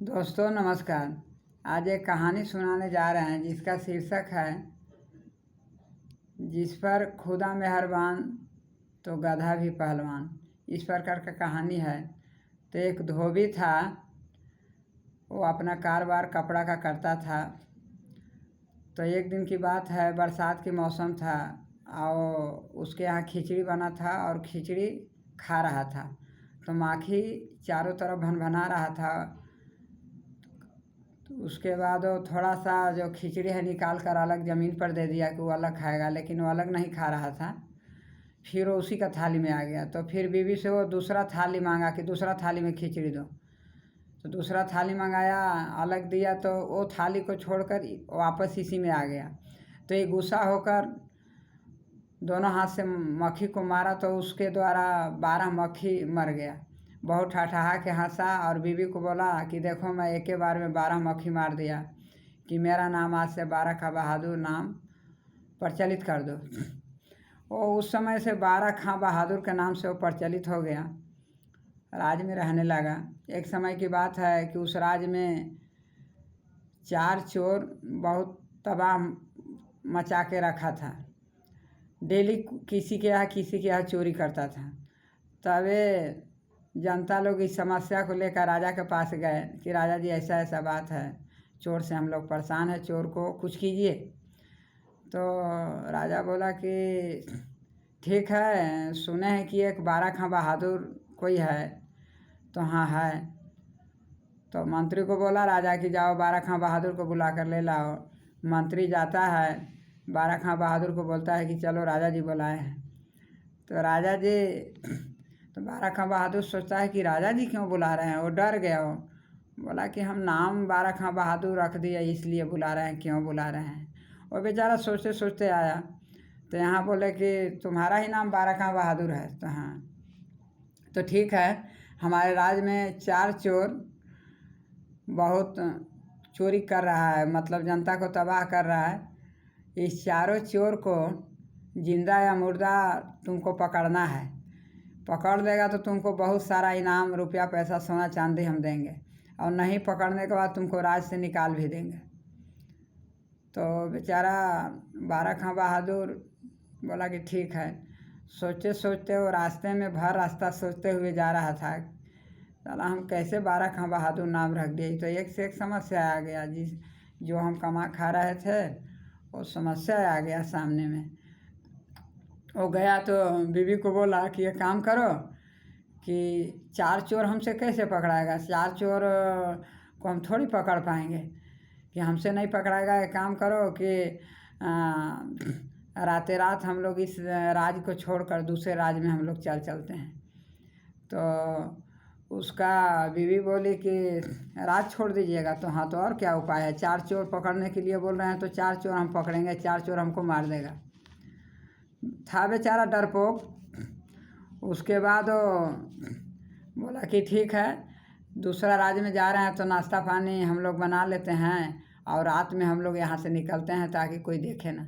दोस्तों नमस्कार। आज एक कहानी सुनाने जा रहे हैं जिसका शीर्षक है जिस पर खुदा मेहरबान तो गधा भी पहलवान। इस प्रकार का कहानी है। तो एक धोबी था, वो अपना कारोबार कपड़ा का करता था। तो एक दिन की बात है, बरसात के मौसम था और उसके यहाँ खिचड़ी बना था और खिचड़ी खा रहा था। तो माखी चारों तरफ भनभना रहा था। तो उसके बाद वो थोड़ा सा जो खिचड़ी है निकाल कर अलग ज़मीन पर दे दिया कि वो अलग खाएगा, लेकिन वो अलग नहीं खा रहा था। फिर वो उसी का थाली में आ गया। तो फिर बीवी से वो दूसरा थाली मांगा कि दूसरा थाली में खिचड़ी दो। तो दूसरा थाली मंगाया, अलग दिया, तो वो थाली को छोड़कर वापस इसी में आ गया। तो ये गुस्सा होकर दोनों हाथ से मक्खी को मारा, तो उसके द्वारा 12 मक्खी मर गया। बहुत ठठाहा के हंसा और बीवी को बोला कि देखो मैं एक ही बार में 12 मक्खी मार दिया, कि मेरा नाम आज से 12 खां बहादुर नाम प्रचलित कर दो। वो उस समय से 12 खां बहादुर के नाम से वो प्रचलित हो गया, राज में रहने लगा। एक समय की बात है कि उस राज में 4 चोर बहुत तबाह मचा के रखा था। डेली किसी के यहाँ चोरी करता था। तबे जनता लोग इस समस्या को लेकर राजा के पास गए कि राजा जी ऐसा ऐसा बात है, चोर से हम लोग परेशान है, चोर को कुछ कीजिए। तो राजा बोला कि ठीक है, सुने हैं कि एक 12 खां बहादुर कोई है। तो हाँ है। तो मंत्री को बोला राजा कि जाओ 12 खां बहादुर को बुला कर ले लाओ। मंत्री जाता है, 12 खां बहादुर को बोलता है कि चलो राजा जी बुलाए हैं। तो राजा जी तो 12 खां बहादुर सोचता है कि राजा जी क्यों बुला रहे हैं। वो डर गया। वो बोला कि हम नाम 12 खां बहादुर रख दिया, इसलिए बुला रहे हैं, क्यों बुला रहे हैं। वो बेचारा सोचते सोचते आया। तो यहाँ बोले कि तुम्हारा ही नाम 12 खां बहादुर है। तो हाँ, तो ठीक है, हमारे राज्य में 4 चोर बहुत चोरी कर रहा है, मतलब जनता को तबाह कर रहा है। इस चारों चोर को जिंदा या मुर्दा तुमको पकड़ना है। पकड़ लेगा तो तुमको बहुत सारा इनाम, रुपया पैसा सोना चांदी हम देंगे, और नहीं पकड़ने के बाद तुमको राज से निकाल भी देंगे। तो बेचारा 12 खां बहादुर बोला कि ठीक है। सोचते सोचते वो रास्ते में भर रास्ता सोचते हुए जा रहा था, साला हम कैसे 12 खां बहादुर नाम रख दिए। तो एक से एक समस्या आ गया, जो हम कमा खा रहे थे वो समस्या आ गया सामने में। वो गया तो बीवी को बोला कि ये काम करो कि 4 चोर हमसे कैसे पकड़ाएगा, 4 चोर को हम थोड़ी पकड़ पाएंगे, कि हमसे नहीं पकड़ाएगा। एक काम करो कि रातें रात हम लोग इस राज्य को छोड़कर दूसरे राज्य में हम लोग चलते हैं। तो उसका बीवी बोली कि राज छोड़ दीजिएगा। तो हाँ, तो और क्या उपाय है, 4 चोर पकड़ने के लिए बोल रहे हैं, तो 4 चोर हम पकड़ेंगे, 4 चोर हमको मार देगा। था बेचारा डरपोक। उसके बाद वो बोला कि ठीक है, दूसरा राज्य में जा रहे हैं तो नाश्ता पानी हम लोग बना लेते हैं और रात में हम लोग यहाँ से निकलते हैं ताकि कोई देखे ना।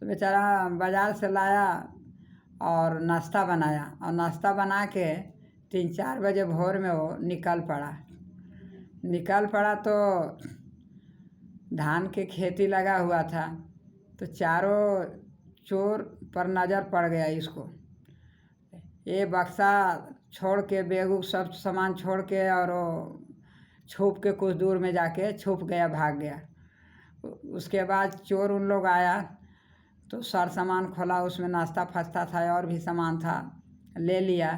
तो बेचारा बाज़ार से लाया और नाश्ता बनाया, और नाश्ता बना के 3-4 बजे भोर में वो निकल पड़ा। तो धान के खेती लगा हुआ था। तो चारों चोर पर नज़र पड़ गया इसको। ये बक्सा छोड़ के, बैग सब सामान छोड़ के, और वो छुप के कुछ दूर में जाके छुप गया, भाग गया। उसके बाद चोर उन लोग आया तो सारा सामान खोला, उसमें नाश्ता फस्ता था और भी सामान था, ले लिया।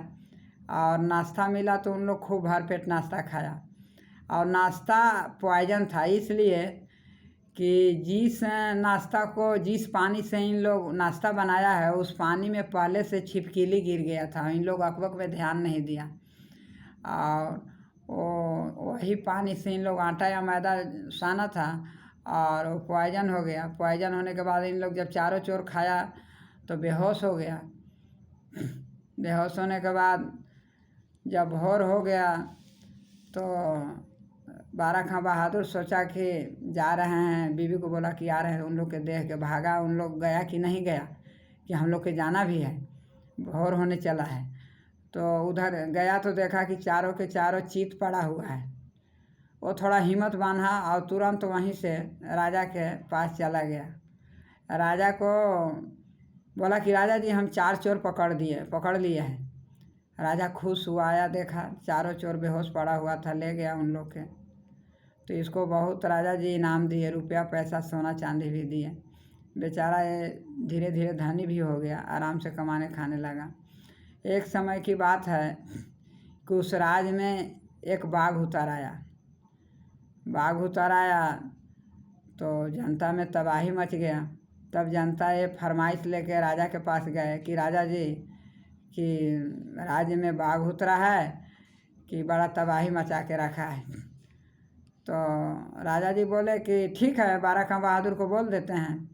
और नाश्ता मिला तो उन लोग खूब भरपेट नाश्ता खाया। और नाश्ता पॉइजन था, इसलिए कि जिस पानी से इन लोग नाश्ता बनाया है उस पानी में पहले से छिपकली गिर गया था। इन लोग अकबक में ध्यान नहीं दिया, और वही पानी से इन लोग आटा या मैदा साना था, और वो पॉइजन हो गया। पॉइजन होने के बाद इन लोग जब चारों चोर खाया तो बेहोश हो गया। बेहोश होने के बाद जब भोर हो गया तो 12 खां बहादुर सोचा कि जा रहे हैं, बीवी को बोला कि आ रहे हैं। उन लोग के देख के भागा। उन लोग गया कि नहीं गया, कि हम लोग के जाना भी है, भोर होने चला है। तो उधर गया तो देखा कि चारों के चारों चीत पड़ा हुआ है। वो थोड़ा हिम्मत बांधा और तुरंत वहीं से राजा के पास चला गया। राजा को बोला कि राजा जी हम 4 चोर पकड़ लिए हैं। राजा खुश हुआ, आया देखा चारों चोर बेहोश पड़ा हुआ था, ले गया उन लोग के। तो इसको बहुत राजा जी इनाम दिए, रुपया पैसा सोना चांदी भी दिए। बेचारा ये धीरे धीरे धनी भी हो गया, आराम से कमाने खाने लगा। एक समय की बात है कि उस राज में एक बाघ उतर आया तो जनता में तबाही मच गया। तब जनता ये फरमाइश लेके राजा के पास गए कि राजा जी कि राज्य में बाघ उतरा है कि बड़ा तबाही मचा के रखा है। तो राजा जी बोले कि ठीक है, बारा खां बहादुर को बोल देते हैं।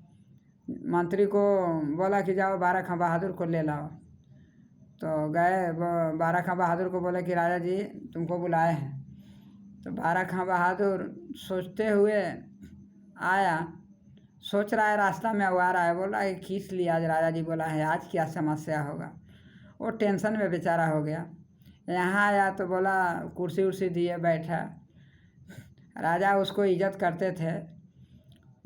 मंत्री को बोला कि जाओ बारा खां बहादुर को ले लाओ। तो गए, बारा खां बहादुर को बोले कि राजा जी तुमको बुलाए हैं। तो बारा खां बहादुर सोचते हुए आया, सोच रहा है रास्ता में आ रहा है, बोला कि खींच लिया आज राजा जी बोला है, आज क्या समस्या होगा। वो टेंशन में बेचारा हो गया। यहाँ आया तो बोला कुर्सी उर्सी दिए, बैठा। राजा उसको इज्जत करते थे,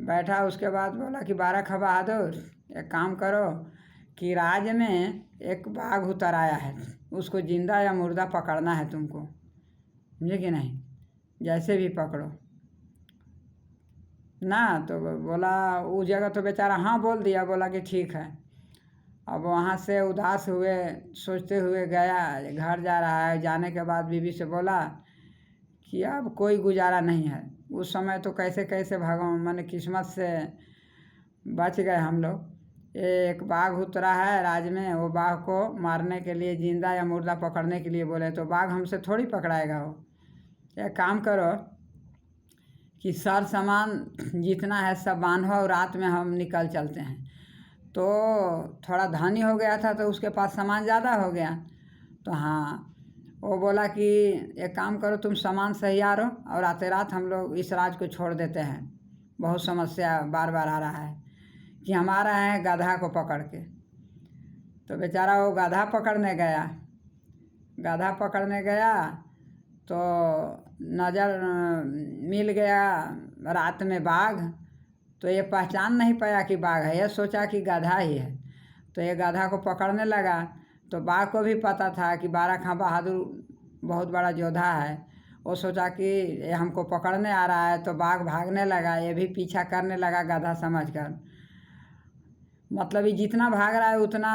बैठा। उसके बाद बोला कि बारा खां बहादुर एक काम करो कि राज्य में एक बाघ उतर आया है, उसको जिंदा या मुर्दा पकड़ना है तुमको, समझे कि नहीं, जैसे भी पकड़ो ना। तो बोला उस जगह तो बेचारा हाँ बोल दिया, बोला कि ठीक है। अब वहाँ से उदास हुए, सोचते हुए गया, घर जा रहा है। जाने के बाद बीवी से बोला कि अब कोई गुजारा नहीं है। उस समय तो कैसे कैसे भगवान माने किस्मत से बच गए हम लोग। एक बाघ उतरा है राज में, वो बाघ को मारने के लिए, जिंदा या मुर्दा पकड़ने के लिए बोले, तो बाघ हमसे थोड़ी पकड़ाएगा वो। एक काम करो कि सार सामान जितना है सब बांधो और रात में हम निकल चलते हैं। तो थोड़ा धनी हो गया था तो उसके पास सामान ज़्यादा हो गया। तो हाँ, वो बोला कि एक काम करो तुम सामान सही आ रहो और आते रात हम लोग इस राज को छोड़ देते हैं, बहुत समस्या बार बार आ रहा है कि हम आ रहे हैं गधा को पकड़ के। तो बेचारा वो गधा पकड़ने गया तो नज़र मिल गया रात में बाघ। तो ये पहचान नहीं पाया कि बाघ है, ये सोचा कि गधा ही है। तो ये गधा को पकड़ने लगा। तो बाघ को भी पता था कि बारा खां बहादुर बहुत बड़ा योद्धा है। वो सोचा कि ये हमको पकड़ने आ रहा है। तो बाघ भागने लगा, ये भी पीछा करने लगा गधा समझकर। मतलब ये जितना भाग रहा है उतना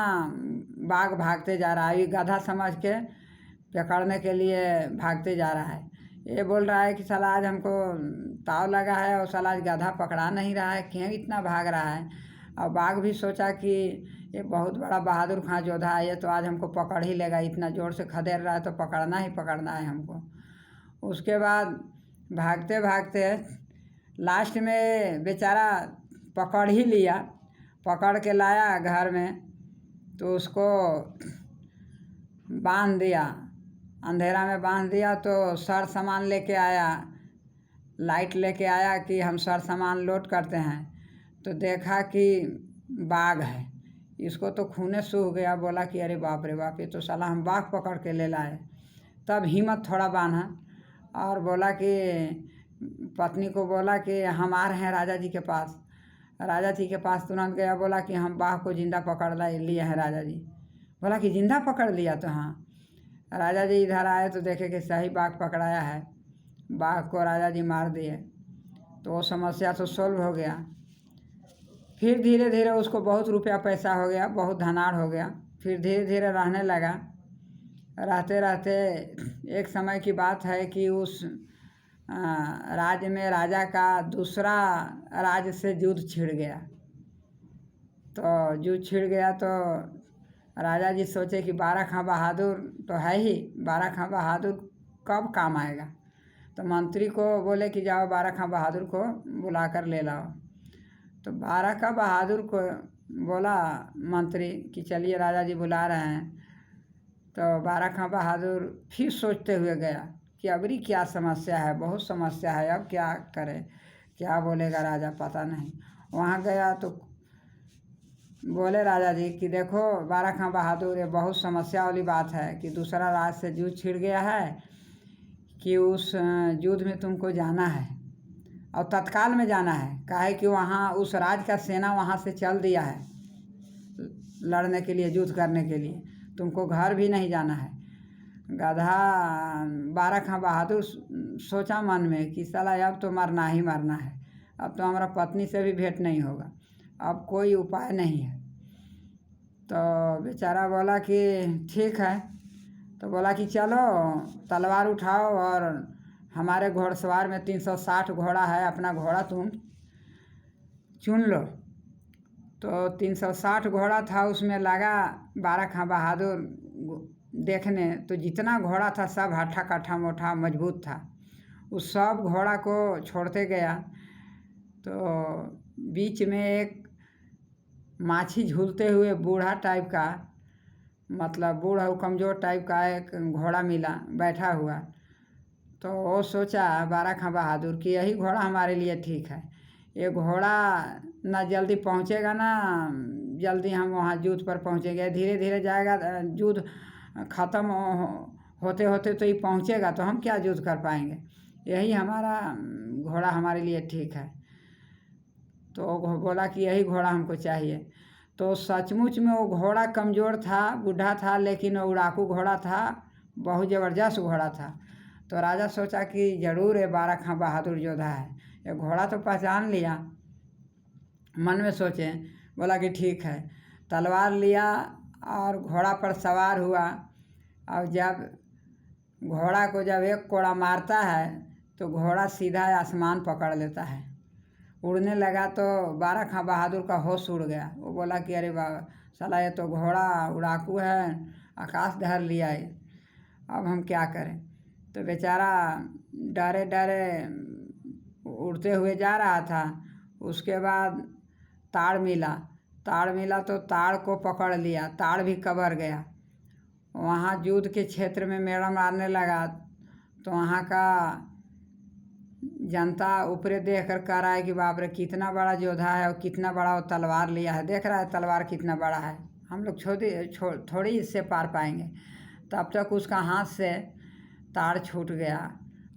बाघ भागते जा रहा है, ये गधा समझ के पकड़ने के लिए भागते जा रहा है। ये बोल रहा है कि साला आज हमको ताव लगा है और साला आज गधा पकड़ा नहीं रहा है, क्यों इतना भाग रहा है। और बाघ भी सोचा कि ये बहुत बड़ा बहादुर खां योद्धा है, ये तो आज हमको पकड़ ही लेगा, इतना ज़ोर से खदेड़ रहा है तो पकड़ना ही पकड़ना है हमको। उसके बाद भागते भागते लास्ट में बेचारा पकड़ ही लिया, पकड़ के लाया घर में। तो उसको बांध दिया, अंधेरा में बांध दिया। तो सर सामान लेके आया, लाइट लेके आया कि हम सर सामान लोड करते हैं। तो देखा कि बाघ है, इसको तो खूने सूख गया। बोला कि अरे बाप रे बाप, ये तो साला हम बाघ पकड़ के ले लाए। तब हिम्मत थोड़ा बांधा और बोला कि पत्नी को बोला कि हम आ रहे हैं राजा जी के पास। राजा जी के पास तुरंत गया, बोला कि हम बाघ को जिंदा पकड़ लिए हैं राजा जी। बोला कि जिंदा पकड़ लिया? तो हाँ। राजा जी इधर आए तो देखे कि सही बाघ पकड़ाया है, बाघ को राजा जी मार दिए। तो वो समस्या तो सोल्व हो गया। फिर धीरे धीरे उसको बहुत रुपया पैसा हो गया, बहुत धनाढ़ हो गया। फिर धीरे धीरे रहने लगा। रहते रहते एक समय की बात है कि उस राज्य में राजा का दूसरा राज्य से युद्ध छिड़ गया। तो युद्ध छिड़ गया तो राजा जी सोचे कि बारा खां बहादुर तो है ही, बारा खां बहादुर कब काम आएगा। तो मंत्री को बोले कि जाओ बारा खां बहादुर को बुला कर ले लाओ। तो बारा खां बहादुर को बोला मंत्री कि चलिए राजा जी बुला रहे हैं। तो बारा खां बहादुर फिर सोचते हुए गया कि अबरी क्या समस्या है, बहुत समस्या है, अब क्या करें, क्या बोलेगा राजा पता नहीं। वहाँ गया तो बोले राजा जी कि देखो बारा खां बहादुर, ये बहुत समस्या वाली बात है कि दूसरा राज्य से युद्ध छिड़ गया है कि उस युद्ध में तुमको जाना है और तत्काल में जाना है। काहे कि वहाँ उस राज का सेना वहाँ से चल दिया है लड़ने के लिए, युद्ध करने के लिए। तुमको घर भी नहीं जाना है। गधा बारह खां बहादुर सोचा मन में कि साला अब तो मरना ही मरना है, अब तो हमारा पत्नी से भी भेंट नहीं होगा, अब कोई उपाय नहीं है। तो बेचारा बोला कि ठीक है। तो बोला कि चलो तलवार उठाओ और हमारे घोड़सवार में 360 घोड़ा है, अपना घोड़ा तुम चुन लो। तो 360 घोड़ा था, उसमें लगा बारह खां बहादुर देखने। तो जितना घोड़ा था सब हट्ठा कट्ठा मोटा मजबूत था। उस सब घोड़ा को छोड़ते गया तो बीच में एक माछी झूलते हुए बूढ़ा टाइप का, मतलब बूढ़ा कमज़ोर टाइप का एक घोड़ा मिला बैठा हुआ। तो वो सोचा बारह खां बहादुर कि यही घोड़ा हमारे लिए ठीक है। ये घोड़ा ना जल्दी पहुँचेगा ना जल्दी हम वहाँ युद्ध पर पहुँचेंगे, धीरे धीरे जाएगा, युद्ध ख़त्म होते होते तो ये पहुँचेगा, तो हम क्या युद्ध कर पाएंगे। यही हमारा घोड़ा हमारे लिए ठीक है। तो बोला कि यही घोड़ा हमको चाहिए। तो सचमुच में वो घोड़ा कमज़ोर था, बूढ़ा था, लेकिन वो उड़ाकू घोड़ा था, बहुत ज़बरदस्त घोड़ा था। तो राजा सोचा कि ज़रूर ये बारह खां बहादुर योद्धा है। ये घोड़ा तो पहचान लिया, मन में सोचे। बोला कि ठीक है। तलवार लिया और घोड़ा पर सवार हुआ। और जब घोड़ा को जब एक कोड़ा मारता है तो घोड़ा सीधा आसमान पकड़ लेता है, उड़ने लगा। तो बारह खां बहादुर का होश उड़ गया। वो बोला कि अरे बाबा साला ये तो घोड़ा उड़ाकू है, आकाश धर लिया है, अब हम क्या करें। तो बेचारा डरे डरे उड़ते हुए जा रहा था। उसके बाद ताड़ मिला तो ताड़ को पकड़ लिया, ताड़ भी कबर गया। वहाँ युद्ध के क्षेत्र में मेड़ा मारने लगा तो वहाँ का जनता ऊपरे देख कर कह रहा है कि बाप रे कितना बड़ा योद्धा है और कितना बड़ा वो तलवार लिया है, देख रहा है तलवार कितना बड़ा है, हम लोग थोड़ी इससे पार पाएंगे। तब तक उसका हाथ से ताड़ छूट गया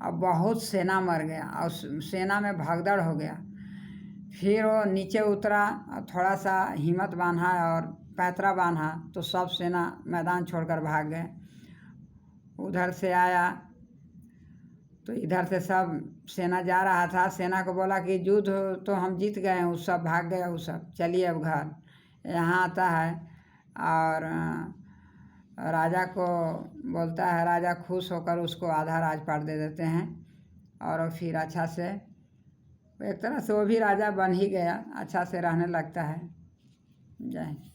और बहुत सेना मर गया और सेना में भगदड़ हो गया। फिर वो नीचे उतरा और थोड़ा सा हिम्मत बांधा और पैतरा बांधा तो सब सेना मैदान छोड़कर भाग गए। उधर से आया तो इधर से सब सेना जा रहा था। सेना को बोला कि युद्ध तो हम जीत गए हैं, वो सब भाग गए, वो सब चलिए अब घर। यहाँ आता है और राजा को बोलता है। राजा खुश होकर उसको आधा राजपाट दे देते हैं और फिर अच्छा से एक तरह से वो भी राजा बन ही गया, अच्छा से रहने लगता है। जय हिंद।